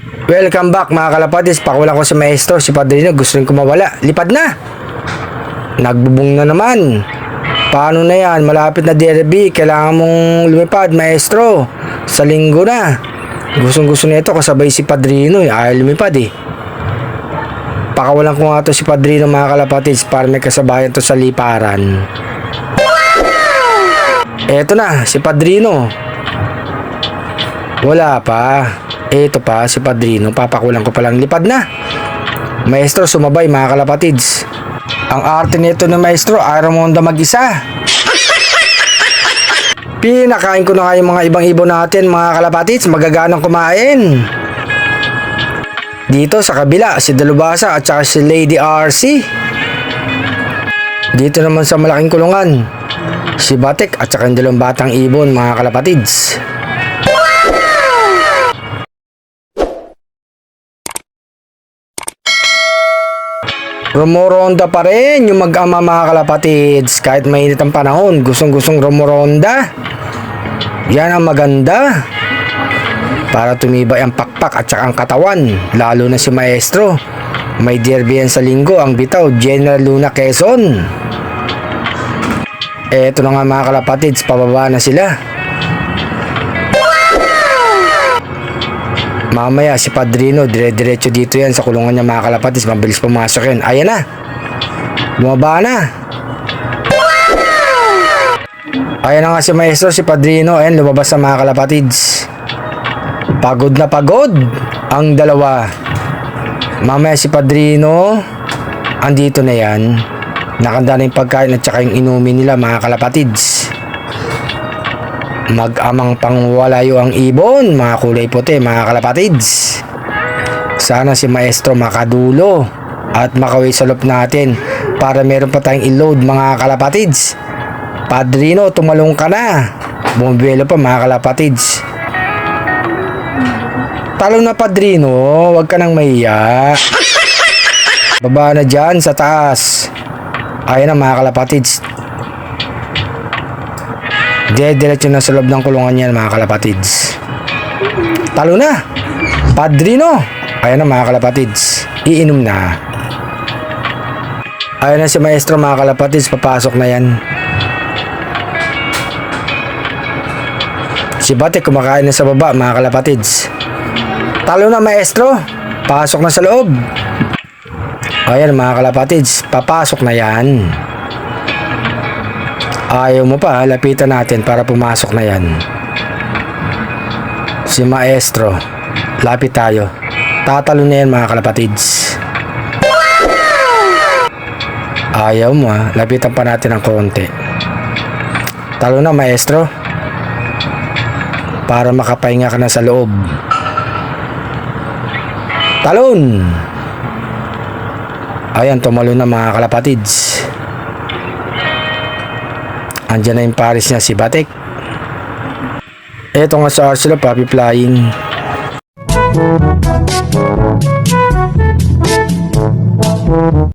Welcome back mga kalapatis. Pakawala ko si Maestro, si Padrino. Gusto rin ko mawala. Lipad na! Nagbubong na naman. Paano na yan? Malapit na derby. Kailangan mong lumipad, Maestro. Sa linggo na. Gustong-gusto nito kasabay si Padrino. Ayaw lumipad eh. Pakawalan ko nga to si Padrino mga kalapatis para may kasabayan to sa liparan. Eto na, si Padrino. Wala pa. Eto pa, si Padrino. Papakulan ko palang lipad na. Maestro, sumabay mga kalapatids. Ang arte nito ng Maestro, ayaw mo mag-isa. Pinakain ko na nga yung mga ibang ibon natin mga kalapatids. Magaganang kumain. Dito sa kabila, si Dalubasa at saka si Lady RC. Dito naman sa malaking kulungan, si Batik at saka yung dalawang batang ibon mga kalapatids. Rumoronda pa rin yung mag-ama mga kalapatids. Kahit mainit ang panahon, gustong-gustong rumoronda. Yan ang maganda. Para tumibay ang pakpak at saka ang katawan. Lalo na si Maestro. May derby yan sa linggo, ang bitaw, General Luna Quezon. Eto na nga mga kalapatids, pababa na sila. Mamaya si Padrino, dire-diretso dito yan sa kulungan niya mga kalapatids. Mabilis pumasok yan. Ayan na. Bumaba na. Ayan na nga si Maestro, si Padrino. Ayan, lumabas na mga kalapatids. Pagod na pagod ang dalawa. Mamaya si Padrino, andito na yan. Nakanda na yung pagkain at saka yung inumin nila mga kalapatids. Mag-amang pangwalayo ang ibon, mga kulay puti, mga kalapatids. Sana si Maestro makadulo at makaway sa loob natin para meron pa tayong i-load mga kalapatids. Padrino, tumalong ka na. Bumibelo pa mga kalapatids. Talo na Padrino, wag ka nang mahiya. Baba na dyan sa taas. Ayan na mga kalapatids. Diretso na sa loob ng kulungan yan mga kalapatids. Talo na Padrino. Ayan na mga kalapatids. Iinom na. Ayan na si Maestro mga kalapatids. Papasok na yan. Si Batik kumakain na sa baba mga kalapatids. Talo na Maestro. Pasok na sa loob. Ayan mga kalapatids. Papasok na yan. Ayaw mo pa, lapitan natin para pumasok na yan. Si Maestro, lapit tayo. Tatalo na yan mga kalapatids. Ayaw mo ha, lapitan pa natin ng konti. Talo na Maestro. Para makapahinga ka na sa loob. Talon! Ayan, tumalo na mga kalapatids. Andiyan na yung pares niya, si Batik. Eto nga sa Arcelo, puppy flying.